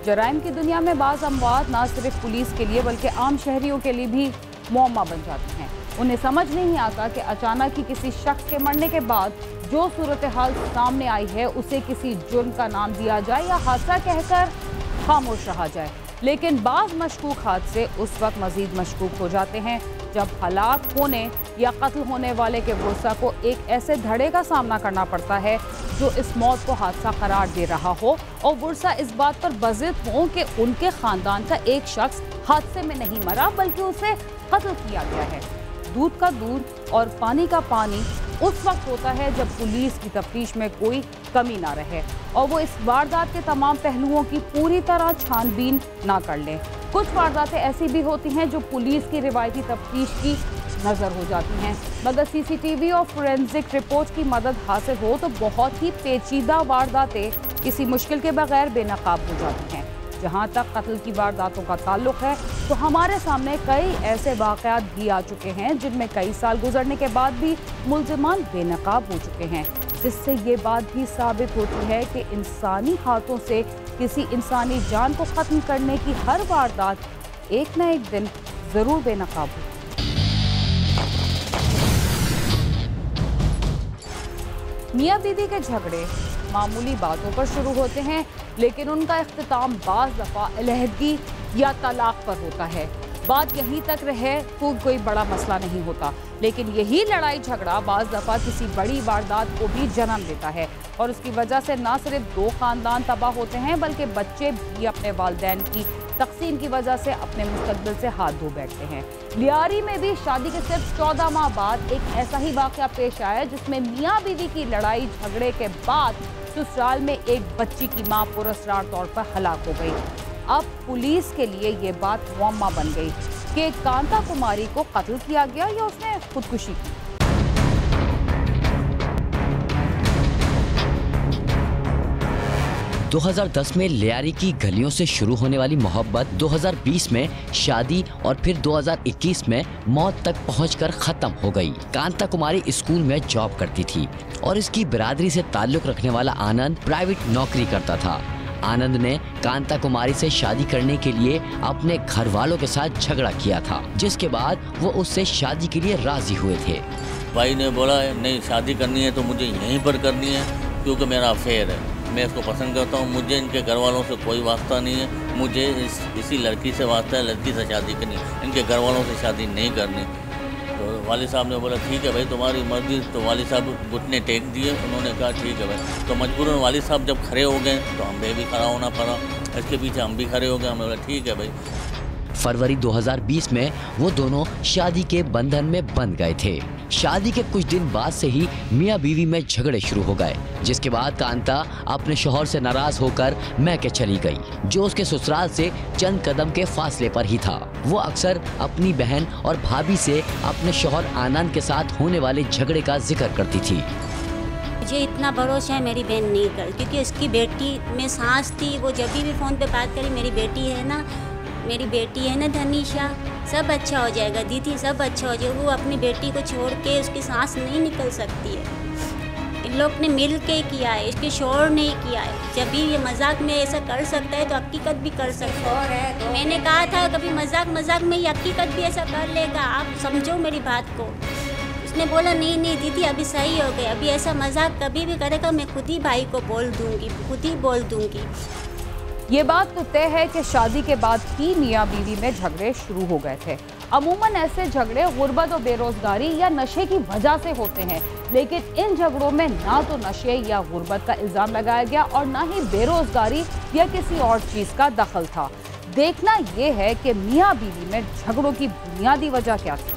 जराइम की दुनिया में बाज़ अमवात न सिर्फ पुलिस के लिए बल्कि आम शहरियों के लिए भी मुअम्मा बन जाती हैं। उन्हें समझ नहीं आता कि अचानक ही किसी शख्स के मरने के बाद जो सूरत हाल सामने आई है उसे किसी जुर्म का नाम दिया जाए या हादसा कहकर खामोश रहा जाए। लेकिन बाज़ मशकूक हादसे उस वक्त मजीद मशकूक हो जाते हैं जब हलाक होने या कत्ल होने वाले के वर्सा को एक ऐसे धड़े का सामना करना पड़ता है जो इस मौत को हादसा करार दे रहा हो और वर्सा इस बात पर बज़िद हो कि उनके ख़ानदान का एक शख्स हादसे में नहीं मरा बल्कि उसे कत्ल किया गया है। दूध का दूध और पानी का पानी उस वक्त होता है जब पुलिस की तफ्तीश में कोई कमी ना रहे और वो इस वारदात के तमाम पहलुओं की पूरी तरह छानबीन ना कर ले। कुछ वारदातें ऐसी भी होती हैं जो पुलिस की रिवायती तफ्तीश की नज़र हो जाती हैं, मगर सीसीटीवी और फोरेंसिक रिपोर्ट की मदद हासिल हो तो बहुत ही पेचीदा वारदातें किसी मुश्किल के बगैर बेनकाब हो जाती हैं। जहां तक कत्ल की वारदातों का ताल्लुक है तो हमारे सामने कई ऐसे वाक़यात भी आ चुके हैं जिनमें कई साल गुजरने के बाद भी मुल्ज़िमान बेनकाब हो चुके हैं, जिससे ये बात भी साबित होती है कि इंसानी हाथों से किसी इंसानी जान को ख़त्म करने की हर वारदात एक न एक दिन ज़रूर बेनकाब होती है। मियाँ बीवी के झगड़े मामूली बातों पर शुरू होते हैं लेकिन उनका इख्तिताम बाज़ दफ़ा अलहदगी या तलाक पर होता है। बात यहीं तक रहे तो कोई बड़ा मसला नहीं होता, लेकिन यही लड़ाई झगड़ा बाज़ दफ़ा किसी बड़ी वारदात को भी जन्म देता है और उसकी वजह से न सिर्फ दो ख़ानदान तबाह होते हैं बल्कि बच्चे भी अपने वालिदैन की तक़सीम की वजह से अपने मुस्तक़बिल से हाथ धो बैठते हैं। लियारी में भी शादी के सिर्फ 14 माह बाद एक ऐसा ही वाक़या पेश आया जिसमें मियाँ बीवी की लड़ाई झगड़े के बाद ससुराल में एक बच्ची की मां पुरस्कार तौर पर हलाक हो गई। अब पुलिस के लिए ये बात मुअम्मा बन गई कि कांता कुमारी को कत्ल किया गया या उसने खुदकुशी की। 2010 में लियारी की गलियों से शुरू होने वाली मोहब्बत 2020 में शादी और फिर 2021 में मौत तक पहुंचकर खत्म हो गई। कांता कुमारी स्कूल में जॉब करती थी और इसकी बिरादरी से ताल्लुक रखने वाला आनंद प्राइवेट नौकरी करता था। आनंद ने कांता कुमारी से शादी करने के लिए अपने घर वालों के साथ झगड़ा किया था, जिसके बाद वो उससे शादी के लिए राजी हुए थे। भाई ने बोला नहीं शादी करनी है तो मुझे यहीं पर करनी है क्योंकि मेरा अफेयर है, मैं इसको पसंद करता हूँ, मुझे इनके घर वालों से कोई वास्ता नहीं है, मुझे इसी लड़की से वास्ता है, लड़की से शादी करनी, इनके घर वालों से शादी नहीं करनी। तो वालिद साहब ने बोला ठीक है भाई तुम्हारी मर्जी। तो वालिद साहब घुटने टेक दिए, उन्होंने कहा ठीक है भाई। तो मजबूरन वालिद साहब जब खड़े हो गए तो हमें भी खड़ा होना पड़ा, इसके पीछे हम भी खड़े हो गए। हमने बोला ठीक है भाई। फरवरी 2020 में वो दोनों शादी के बंधन में बंध गए थे। शादी के कुछ दिन बाद से ही मियाँ बीवी में झगड़े शुरू हो गए, जिसके बाद कांता अपने शौहर से नाराज होकर मैके चली गई, जो उसके ससुराल से चंद कदम के फासले पर ही था। वो अक्सर अपनी बहन और भाभी से अपने शौहर आनंद के साथ होने वाले झगड़े का जिक्र करती थी। मुझे इतना भरोसा है मेरी बहन नहीं कर, क्योंकि उसकी बेटी में सांस थी। वो जब भी फ़ोन पे बात करी मेरी बेटी है ना धनीशा, सब अच्छा हो जाएगा दीदी, सब अच्छा हो जाएगा। वो अपनी बेटी को छोड़ के उसकी सांस नहीं निकल सकती है। इन लोग ने मिल के किया है, इसके शोर नहीं किया है। जब भी ये मजाक में ऐसा कर सकता है तो हकीकत भी कर सकता है। मैंने कहा था कभी मजाक में ये हकीकत भी ऐसा कर लेगा, आप समझो मेरी बात को। उसने बोला नहीं दीदी अभी सही हो गए, अभी ऐसा मजाक कभी भी करेगा मैं खुद ही भाई को बोल दूंगी। ये बात तो तय है कि शादी के बाद ही मियाँ बीवी में झगड़े शुरू हो गए थे। अमूमन ऐसे झगड़े गुर्बत और बेरोजगारी या नशे की वजह से होते हैं, लेकिन इन झगड़ों में ना तो नशे या गुर्बत का इल्ज़ाम लगाया गया और ना ही बेरोजगारी या किसी और चीज़ का दखल था। देखना ये है कि मियाँ बीवी में झगड़ों की बुनियादी वजह क्या थी।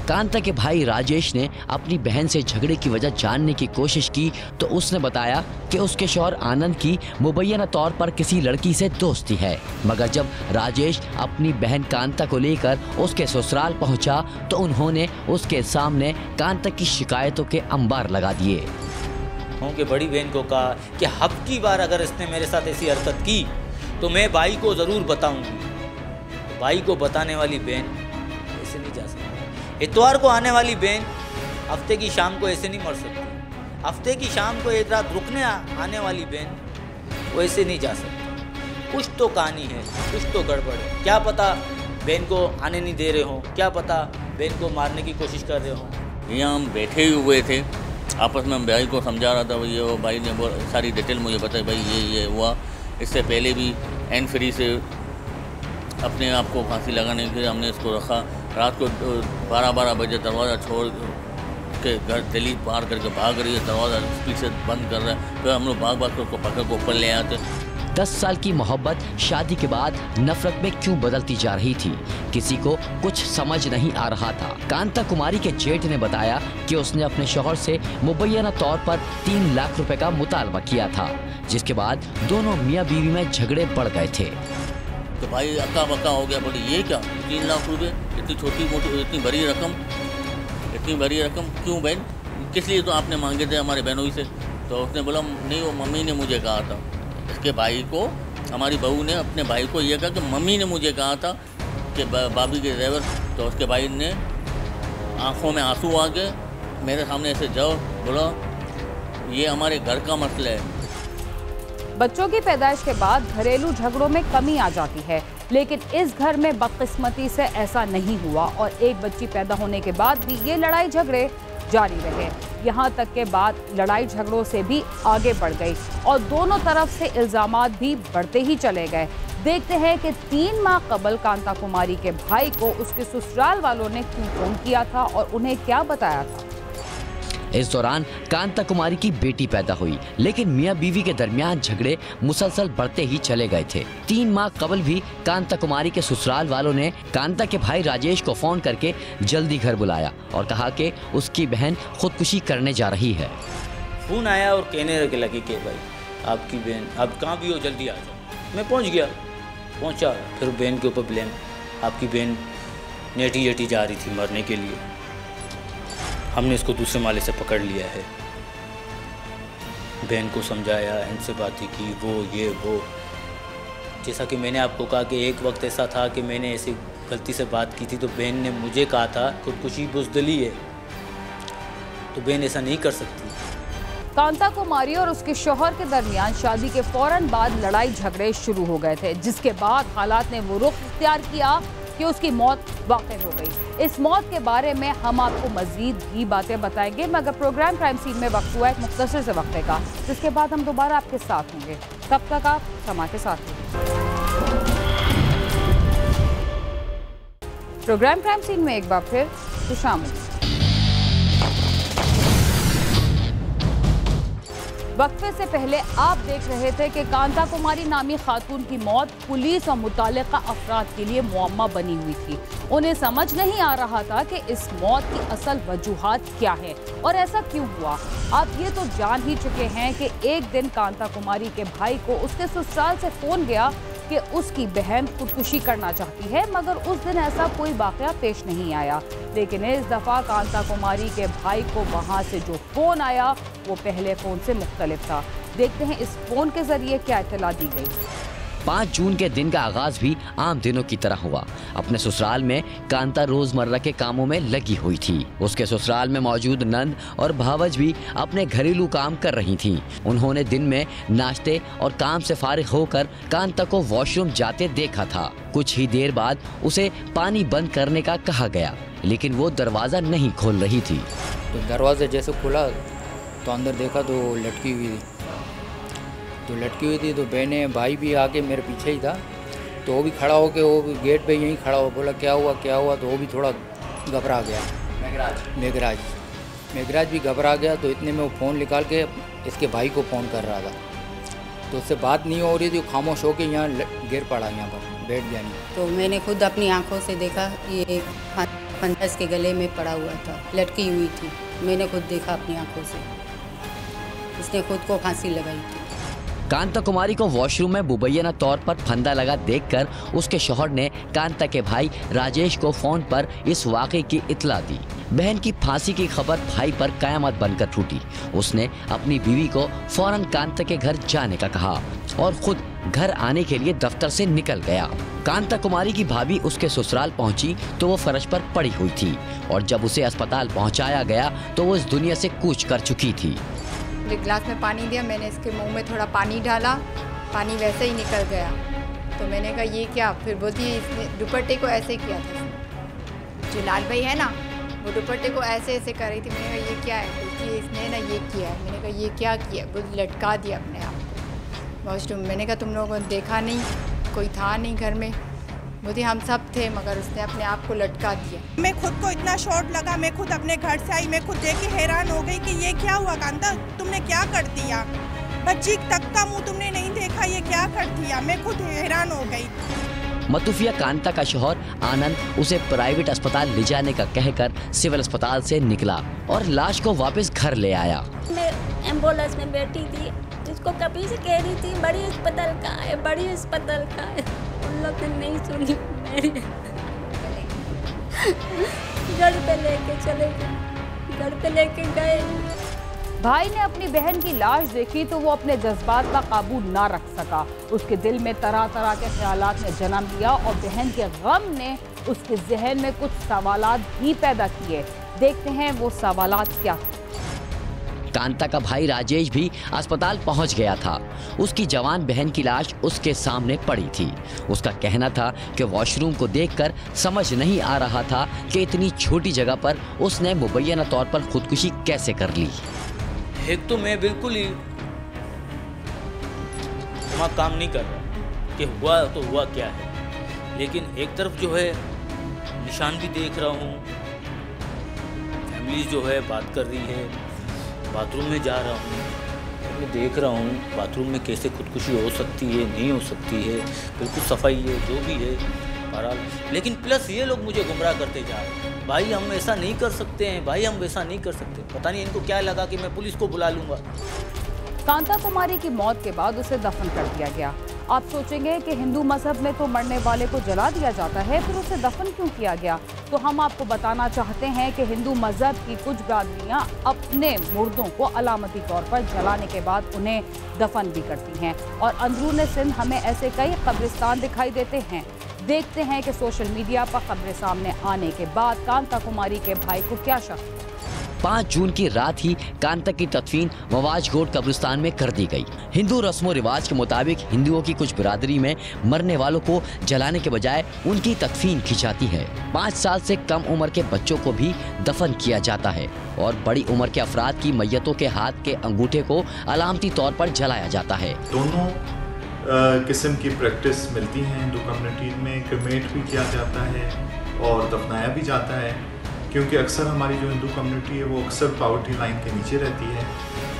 कांता के भाई राजेश ने अपनी बहन से झगड़े की वजह जानने की कोशिश की तो उसने बताया कि उसके शौहर आनंद की मुबैना तौर पर किसी लड़की से दोस्ती है, मगर जब राजेश अपनी बहन कांता को लेकर उसके ससुराल पहुंचा तो उन्होंने उसके सामने कांता की शिकायतों के अंबार लगा दिए। उनके बड़ी बहन को कहा कि हब की बार अगर इसने मेरे साथ ऐसी हरकत की तो मैं भाई को ज़रूर बताऊंगी। भाई को बताने वाली बहन ऐसे नहीं जा सकती। इतवार को आने वाली बहन हफ्ते की शाम को ऐसे नहीं मर सकती। हफ्ते की शाम को एक रात रुकने आने वाली बहन वो ऐसे नहीं जा सकती। कुछ तो कहानी है, कुछ तो गड़बड़ है। क्या पता बहन को आने नहीं दे रहे हो, क्या पता बहन को मारने की कोशिश कर रहे हो। यहाँ हम बैठे ही हुए थे, आपस में हम भाई को समझा रहा था, भाई वो भाई ने सारी डिटेल मुझे बताई, भाई ये हुआ। इससे पहले भी एन फ्री से अपने आप को फांसी लगाने के लिए हमने इसको रखा। रात को 12 बजे दरवाज़ा छोड़ के घर दिल्ली पार करके भाग रही है, दरवाज़ा स्पीड से बंद कर रहा है, तो हम लोग भाग कर उसको पकड़ के ऊपर ले आते। 10 साल की मोहब्बत शादी के बाद नफरत में क्यों बदलती जा रही थी, किसी को कुछ समझ नहीं आ रहा था। कांता कुमारी के जेठ ने बताया कि उसने अपने शौहर से मुबैना तौर पर 3 लाख रुपए का मुतालबा किया था, जिसके बाद दोनों मियाँ बीवी में झगड़े बढ़ गए थे। तो भाई अक्का बक्का हो गया, बोले ये क्या 3 लाख रुपए, इतनी छोटी मोटी इतनी बड़ी रकम क्यों बहन, किस लिए तो आपने मांगे थे हमारे बहनों से? तो उसने बोला नहीं, वो मम्मी ने मुझे कहा था। इसके भाई को, हमारी बहू ने अपने भाई को ये कहा कि मम्मी ने मुझे कहा था कि भाभी के ड्राइवर। तो उसके भाई ने आंखों में आंसू आ गए, मेरे सामने ऐसे जाओ, बोला ये हमारे घर का मसला है। बच्चों की पैदाइश के बाद घरेलू झगड़ों में कमी आ जाती है, लेकिन इस घर में बदकिस्मती से ऐसा नहीं हुआ और एक बच्ची पैदा होने के बाद भी ये लड़ाई झगड़े जारी रहे। यहाँ तक के बाद लड़ाई झगड़ों से भी आगे बढ़ गई और दोनों तरफ से इल्जामात भी बढ़ते ही चले गए। देखते हैं कि 3 माह कबल कांता कुमारी के भाई को उसके ससुराल वालों ने क्यों फोन किया था और उन्हें क्या बताया था। इस दौरान कांता कुमारी की बेटी पैदा हुई, लेकिन मियां बीवी के दरमियान झगड़े मुसलसल बढ़ते ही चले गए थे। 3 माह कबल भी कांता कुमारी के ससुराल वालों ने कांता के भाई राजेश को फोन करके जल्दी घर बुलाया और कहा कि उसकी बहन खुदकुशी करने जा रही है। फोन आया और कहने लगी कि भाई आपकी बहन, आप कहाँ भी हो जल्दी आ जाओ। मैं पहुँचा, फिर बहन के ऊपर ब्लेम, आपकी बहन नेटी जेटी जा रही थी मरने के लिए, हमने इसको दूसरे माले से पकड़ लिया है। बहन को समझाया, इनसे बातें की, वो जैसा कि मैंने आपको कहा कि एक वक्त ऐसा था कि मैंने ऐसी गलती से बात की थी, तो बहन ने मुझे कहा था खुदकुशी बुज़दिली है, तो बहन ऐसा नहीं कर सकती। कांता कुमारी और उसके शौहर के दरमियान शादी के फौरन बाद लड़ाई झगड़े शुरू हो गए थे, जिसके बाद हालात ने वो रुख इख्तियार किया कि उसकी मौत वाक़ई हो गई। इस मौत के बारे में हम आपको मजीद भी बातें बताएंगे, मगर प्रोग्राम क्राइम सीन में वक्त हुआ एक मुख्तसर से वक्फे का, जिसके बाद हम दोबारा आपके साथ होंगे। तब तक आप समा के साथ होंगे। प्रोग्राम क्राइम सीन में एक बार फिर खुशामद। वक्फे से पहले आप देख रहे थे कि कांता कुमारी नामी खातून की मौत पुलिस और मुतालिका अफराद के लिए मुअम्मा बनी हुई थी। उन्हें समझ नहीं आ रहा था कि इस मौत की असल वजूहात क्या है और ऐसा क्यों हुआ। आप ये तो जान ही चुके हैं कि एक दिन कांता कुमारी के भाई को उसके ससुराल से फोन गया कि उसकी बहन खुदकुशी करना चाहती है, मगर उस दिन ऐसा कोई वाक़या पेश नहीं आया। लेकिन इस दफ़ा कांता कुमारी के भाई को वहाँ से जो फ़ोन आया वो पहले फ़ोन से मुख्तलिफ था। देखते हैं इस फ़ोन के ज़रिए क्या इत्तला दी गई। 5 जून के दिन का आगाज भी आम दिनों की तरह हुआ। अपने ससुराल में कांता रोजमर्रा के कामों में लगी हुई थी। उसके ससुराल में मौजूद नंद और भावज भी अपने घरेलू काम कर रही थीं। उन्होंने दिन में नाश्ते और काम से फारिग होकर कांता को वॉशरूम जाते देखा था। कुछ ही देर बाद उसे पानी बंद करने का कहा गया, लेकिन वो दरवाजा नहीं खोल रही थी। तो दरवाज़ा जैसे खुला तो अंदर देखा तो लटकी हुई थी। तो बहने भाई भी आके मेरे पीछे ही था, तो वो भी खड़ा होके वो भी गेट पे यहीं खड़ा हो, बोला क्या हुआ। तो वो भी थोड़ा घबरा गया। मेघराज भी घबरा गया। तो इतने में वो फ़ोन निकाल के इसके भाई को फ़ोन कर रहा था, तो उससे बात नहीं हो रही थी। खामोश होके यहाँ गिर पड़ा, यहाँ पर बैठ गया नहीं। तो मैंने खुद अपनी आंखों से देखा, ये पंजा इसके गले में पड़ा हुआ था, लटकी हुई थी। मैंने खुद देखा अपनी आंखों से, इसने खुद को फांसी लगाई थी। कांता कुमारी को वॉशरूम में मुबैना तौर पर फंदा लगा देखकर उसके शौहर ने कांता के भाई राजेश को फोन पर इस वाक़े की इत्तला दी। बहन की फांसी की खबर भाई पर कयामत बनकर टूटी। उसने अपनी बीवी को फौरन कांता के घर जाने का कहा और खुद घर आने के लिए दफ्तर से निकल गया। कांता कुमारी की भाभी उसके ससुराल पहुंची तो वो फर्श पर पड़ी हुई थी और जब उसे अस्पताल पहुंचाया गया तो वो इस दुनिया से कूच कर चुकी थी। एक गिलास में पानी दिया, मैंने इसके मुंह में थोड़ा पानी डाला, पानी वैसे ही निकल गया। तो मैंने कहा ये क्या, फिर बोलती है इसने दुपट्टे को ऐसे किया था इसने। जो लाल भाई है ना, वो दुपट्टे को ऐसे ऐसे कर रही थी। मैंने कहा ये क्या है, बोलती है इसने ना ये किया है। मैंने कहा ये क्या किया, वो लटका दिया अपने आप को वॉशरूम। मैंने कहा तुम लोगों ने देखा नहीं, कोई था नहीं घर में। बोलती हम सब थे मगर उसने अपने आप को लटका दिया। मैं खुद को इतना शॉट लगा, मैं खुद अपने घर से आई, मैं खुद देख के हैरान हो गई कि ये क्या हुआ कांता, तुमने क्या कर दिया, बच्ची तक का मुंह तुमने नहीं देखा, ये क्या कर दिया। मैं खुद हैरान हो गई। मतुफिया कांता का शौहर आनंद उसे प्राइवेट अस्पताल ले जाने का कहकर सिविल अस्पताल से निकला और लाश को वापस घर ले आया। मैं एम्बुलेंस में बैठी थी, जिसको कभी से कह रही थी बड़ी अस्पताल कहाँ है, बड़ी अस्पताल कहाँ है। उन लोग ने नहीं सुनी मेरी। घर पे लेके चले गए, घर पे लेके गए। भाई ने अपनी बहन की लाश देखी तो वो अपने जज्बात का काबू ना रख सका। उसके दिल में तरह तरह के ख्यालात ने जन्म लिया और बहन के गम ने उसके जहन में कुछ सवालात भी पैदा किए। देखते हैं वो सवालात क्या थे। कांता का भाई राजेश भी अस्पताल पहुंच गया था। उसकी जवान बहन की लाश उसके सामने पड़ी थी। उसका कहना था कि वॉशरूम को देखकर समझ नहीं आ रहा था कि इतनी छोटी जगह पर उसने मुबैना तौर पर खुदकुशी कैसे कर ली। एक तो मैं बिल्कुल ही दिमाग काम नहीं कर रहा कि हुआ तो हुआ क्या है, लेकिन एक तरफ जो है निशान भी देख रहा हूँ, फैमिली जो है बात कर रही है, बाथरूम में जा रहा हूँ, मैं देख रहा हूँ बाथरूम में कैसे खुदकुशी हो सकती है, नहीं हो सकती है, बिल्कुल सफाई है जो भी है बहरहाल। लेकिन प्लस ये लोग मुझे गुमराह करते जा रहे हैं, भाई हम ऐसा नहीं कर सकते हैं, भाई हम वैसा नहीं कर सकते। पता नहीं इनको क्या लगा कि मैं पुलिस को बुला लूँगा। कांता कुमारी की मौत के बाद उसे दफन कर दिया गया। आप सोचेंगे कि हिंदू मजहब में तो मरने वाले को जला दिया जाता है, फिर उसे दफन क्यों किया गया? तो हम आपको बताना चाहते हैं कि हिंदू मजहब की कुछ बिरादरियां अपने मुर्दों को अलामती तौर पर जलाने के बाद उन्हें दफन भी करती हैं और अंदरूनी सिंध हमें ऐसे कई कब्रिस्तान दिखाई देते हैं। देखते हैं कि सोशल मीडिया पर खबरें सामने आने के बाद कांता कुमारी के भाई को क्या शक। 5 जून की रात ही कांता की तदफीन मवाज गोड कब्रिस्तान में कर दी गई। हिंदू रस्मों रिवाज के मुताबिक हिंदुओं की कुछ बिरादरी में मरने वालों को जलाने के बजाय उनकी तदफीन की जाती है। 5 साल से कम उम्र के बच्चों को भी दफन किया जाता है और बड़ी उम्र के अफराद की मैयतों के हाथ के अंगूठे को अलामती तौर पर जलाया जाता है। दोनों किस्म की प्रैक्टिस मिलती हैं हिंदू कम्युनिटी में। क्रिमेट भी किया जाता है और दफनाया भी जाता है, क्योंकि अक्सर हमारी जो हिंदू कम्युनिटी है वो अक्सर पॉवर्टी लाइन के नीचे रहती है,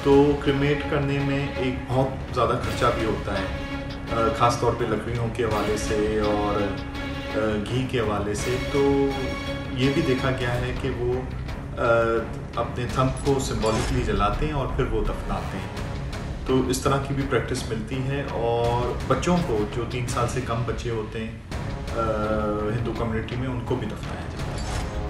तो क्रिमेट करने में एक बहुत ज़्यादा खर्चा भी होता है, ख़ास तौर पे लकड़ियों के हवाले से और घी के हवाले से। तो ये भी देखा गया है कि वो अपने थंब को सिंबॉलिकली जलाते हैं और फिर वो दफनाते हैं। तो इस तरह की भी प्रैक्टिस मिलती है और बच्चों को जो 3 साल से कम बच्चे होते हैं हिंदू कम्युनिटी में उनको भी दफनाया जाता है।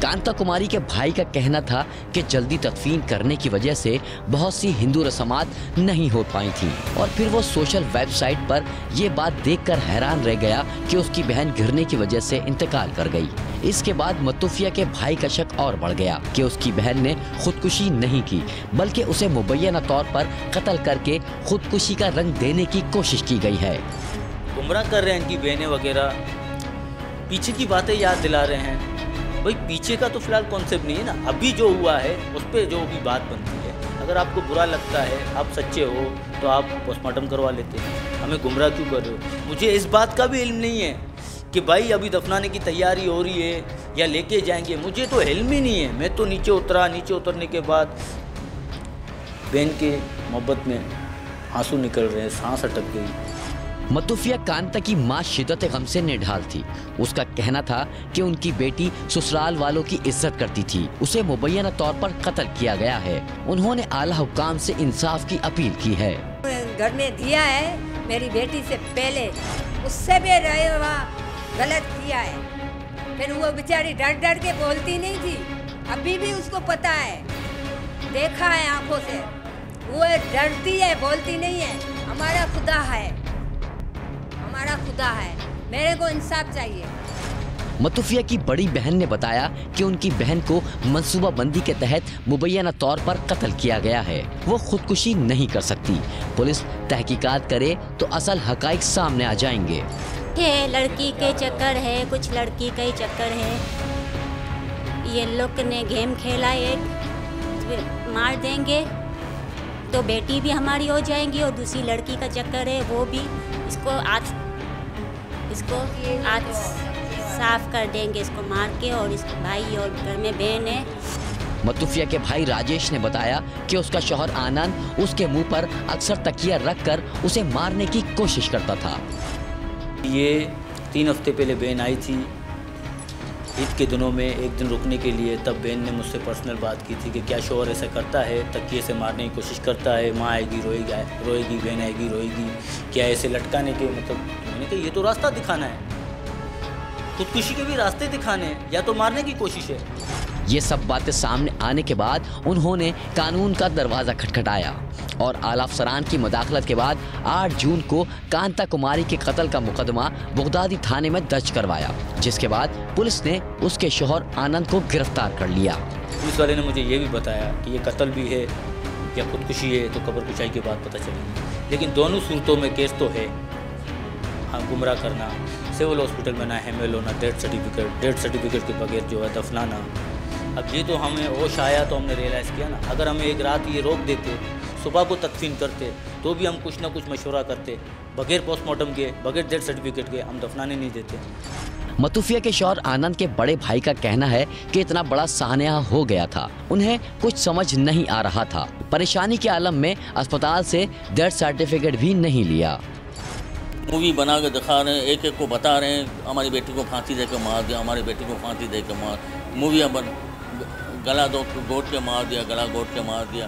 कांता कुमारी के भाई का कहना था कि जल्दी तदफीन करने की वजह से बहुत सी हिंदू रस्मात नहीं हो पाई थी और फिर वो सोशल वेबसाइट पर ये बात देखकर हैरान रह गया कि उसकी बहन गिरने की वजह से इंतकाल कर गई। इसके बाद मतुफिया के भाई का शक और बढ़ गया कि उसकी बहन ने खुदकुशी नहीं की, बल्कि उसे मुबैना तौर पर कत्ल करके खुदकुशी का रंग देने की कोशिश की गई है। गुमराह कर रहे हैं इनकी बहनें वगैरह, पीछे की बातें याद दिला रहे हैं। भाई पीछे का तो फिलहाल कॉन्सेप्ट नहीं है ना, अभी जो हुआ है उस पर जो भी बात बनती है। अगर आपको बुरा लगता है, आप सच्चे हो, तो आप पोस्टमार्टम करवा लेते हैं। हमें गुमराह क्यों कर रहे हो? मुझे इस बात का भी इल्म नहीं है कि भाई अभी दफनाने की तैयारी हो रही है या लेके जाएंगे, मुझे तो इल्म ही नहीं है। मैं तो नीचे उतरा, नीचे उतरने के बाद बहन के मोहब्बत में आंसू निकल रहे हैं, सांस अटक गई। मतुफिया कांता की मां शिद्दत गम से निढाल थी। उसका कहना था कि उनकी बेटी ससुराल वालों की इज्जत करती थी, उसे मुबैना तौर पर कत्ल किया गया है। उन्होंने आला हुक्काम से इंसाफ की अपील की है। घर में दिया है मेरी बेटी से पहले, उससे भी गलत किया है। फिर वो बेचारी डर डर के बोलती नहीं थी, अभी भी उसको पता है, देखा है आंखों से, वो डरती है, बोलती नहीं है। हमारा खुदा है, हमारा खुदा है, मेरे को इंसाफ चाहिए। मतुफिया की बड़ी बहन ने बताया कि उनकी बहन को मंसूबाबंदी के तहत मुबैना तौर पर कत्ल किया गया है। वो खुदकुशी नहीं कर सकती। पुलिस तहकीकात करे तो असल हकाइक सामने आ जाएंगे। लड़की के चक्कर है, कुछ लड़की का ही चक्कर है। ये लोग ने गेम खेला, एक मार देंगे तो बेटी भी हमारी हो जाएंगी, और दूसरी लड़की का चक्कर है वो भी इसको आज साफ कर देंगे, इसको मार के। और इसको भाई और घर में बहन है। मतुफिया के भाई राजेश ने बताया कि उसका शौहर आनंद उसके मुंह पर अक्सर तकिया रखकर उसे मारने की कोशिश करता था। ये 3 हफ्ते पहले बहन आई थी ईद के दिनों में, एक दिन रुकने के लिए। तब बहन ने मुझसे पर्सनल बात की थी कि क्या शौहर ऐसा करता है, तकिए से मारने की कोशिश करता है, माँ आएगी रोएगी, बहन आएगी रोएगी, क्या ऐसे लटकाने के मतलब। मैंने कहा ये तो रास्ता दिखाना है, खुदकुशी के भी रास्ते दिखाने हैं, या तो मारने की कोशिश है। ये सब बातें सामने आने के बाद उन्होंने कानून का दरवाजा खटखटाया और आला अफसरान की मुदाखलत के बाद 8 जून को कांता कुमारी के कत्ल का मुकदमा बगदादी थाने में दर्ज करवाया, जिसके बाद पुलिस ने उसके शौहर आनंद को गिरफ्तार कर लिया। पुलिस वाले ने मुझे ये भी बताया कि ये कत्ल भी है या खुदकुशी है तो कब्र कुशाई के बाद पता चलेगा, लेकिन दोनों सूरतों में केस तो है। हाँ, गुमराह करना, सिविल हॉस्पिटल में ना हेमल होना, डेथ सर्टिफिकेट के बगैर जो है दफनाना। अब ये तो हमें होश आया तो हमने रियलाइज़ किया ना, अगर हमें एक रात ये रोक देते, सुबह को तदफीन करते, तो भी हम कुछ ना कुछ मशवरा करते, बगैर पोस्टमार्टम के, बगैर डेथ सर्टिफिकेट के हम दफनाने नहीं देते। मतुफिया के शौहर आनंद के बड़े भाई का कहना है कि इतना बड़ा सान्या हो गया था, उन्हें कुछ समझ नहीं आ रहा था। परेशानी के आलम में अस्पताल से डेथ सर्टिफिकेट भी नहीं लिया। मूवी बना के दिखा रहे हैं, एक एक को बता रहे हैं हमारी बेटी को फांसी दे के मार दिया, हमारी बेटी को फांसी दे के मार, मूवियाँ बन गला घोट के मार दिया, गला घोट के मार दिया,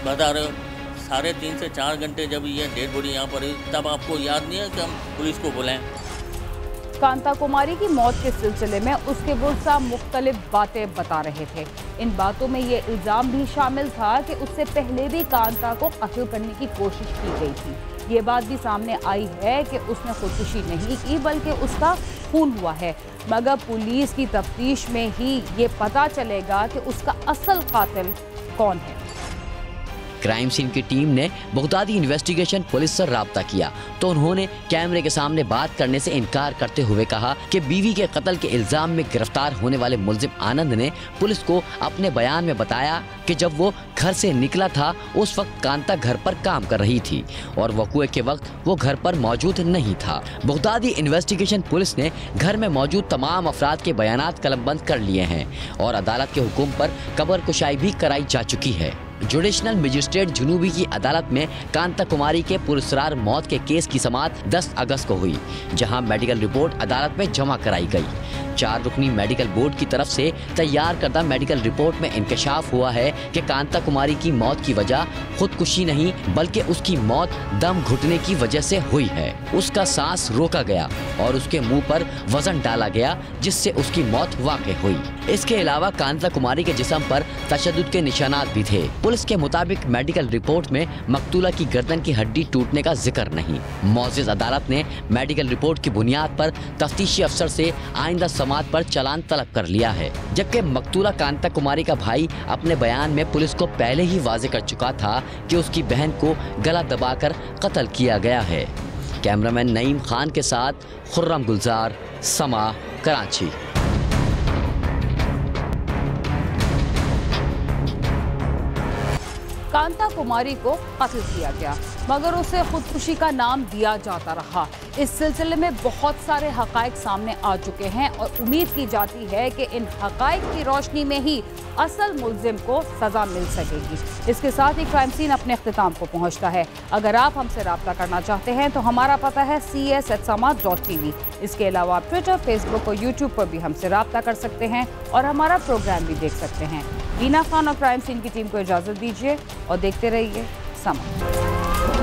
बता रहे हो। 3.5 से 4 घंटे जब ये डेड बॉडी यहाँ पर है, तब आपको याद नहीं है कि हम पुलिस को बुलाएं। कांता कुमारी की मौत के सिलसिले में उसके बुज़ुर्ग मुख्तलिफ बातें बता रहे थे। इन बातों में ये इल्ज़ाम भी शामिल था कि उससे पहले भी कांता को कत्ल करने की कोशिश की गई थी। ये बात भी सामने आई है कि उसने खुदकुशी नहीं की बल्कि उसका खून हुआ है, मगर पुलिस की तफ्तीश में ही ये पता चलेगा कि उसका असल कातिल कौन है। क्राइम सीन की टीम ने बगदादी इन्वेस्टिगेशन पुलिस से राब्ता किया तो उन्होंने कैमरे के सामने बात करने से इनकार करते हुए कहा कि बीवी के कत्ल के इल्जाम में गिरफ्तार होने वाले मुलजिम आनंद ने पुलिस को अपने बयान में बताया कि जब वो घर से निकला था उस वक्त कांता घर पर काम कर रही थी और वक़ूए के वक्त वो घर पर मौजूद नहीं था। बगदादी इन्वेस्टिगेशन पुलिस ने घर में मौजूद तमाम अफराद के बयानात कलमबंद कर लिए हैं और अदालत के हुक्म पर कब्र कुशाई भी कराई जा चुकी है। जुडिशनल मजिस्ट्रेट जुनूबी की अदालत में कांता कुमारी के पुरस्कार मौत के केस की समाअत 10 अगस्त को हुई, जहां मेडिकल रिपोर्ट अदालत में जमा कराई गई। 4 रुकनी मेडिकल बोर्ड की तरफ से तैयार करदा मेडिकल रिपोर्ट में इंकशाफ हुआ है कि कांता कुमारी की मौत की वजह खुदकुशी नहीं बल्कि उसकी मौत दम घुटने की वजह से हुई है। उसका सांस रोका गया और उसके मुंह पर वजन डाला गया जिससे उसकी मौत वाक़ई हुई। इसके अलावा कांता कुमारी के जिस्म पर तशद्दुद के निशानात भी थे। पुलिस के मुताबिक मेडिकल रिपोर्ट में मकतूला की गर्दन की हड्डी टूटने का जिक्र नहीं। मौजिज़ अदालत ने मेडिकल रिपोर्ट की बुनियाद पर तफ्तीशी अफसर से आइंदा समाअत पर चालान तलब कर लिया है, जबकि मकतूला कांता कुमारी का भाई अपने बयान में पुलिस को पहले ही वाज़ेह कर चुका था कि उसकी बहन को गला दबाकर कत्ल किया गया है। कैमरामैन नईम खान के साथ खुर्रम गुलजार, समा, कराची। कांता कुमारी को कत्ल किया गया मगर उसे खुदकुशी का नाम दिया जाता रहा। इस सिलसिले में बहुत सारे हकायक सामने आ चुके हैं और उम्मीद की जाती है कि इन हकायक की रोशनी में ही असल मुल्जिम को सजा मिल सकेगी। इसके साथ ही क्राइम सीन अपने अख्तिताम को पहुंचता है। अगर आप हमसे रब्ता करना चाहते हैं तो हमारा पता है cs@sama.tv। इसके अलावा आप ट्विटर, फेसबुक और यूट्यूब पर भी हमसे रब्ता कर सकते हैं और हमारा प्रोग्राम भी देख सकते हैं। वीना खान और क्राइम सीन की टीम को इजाज़त दीजिए और देखते रहिए समा।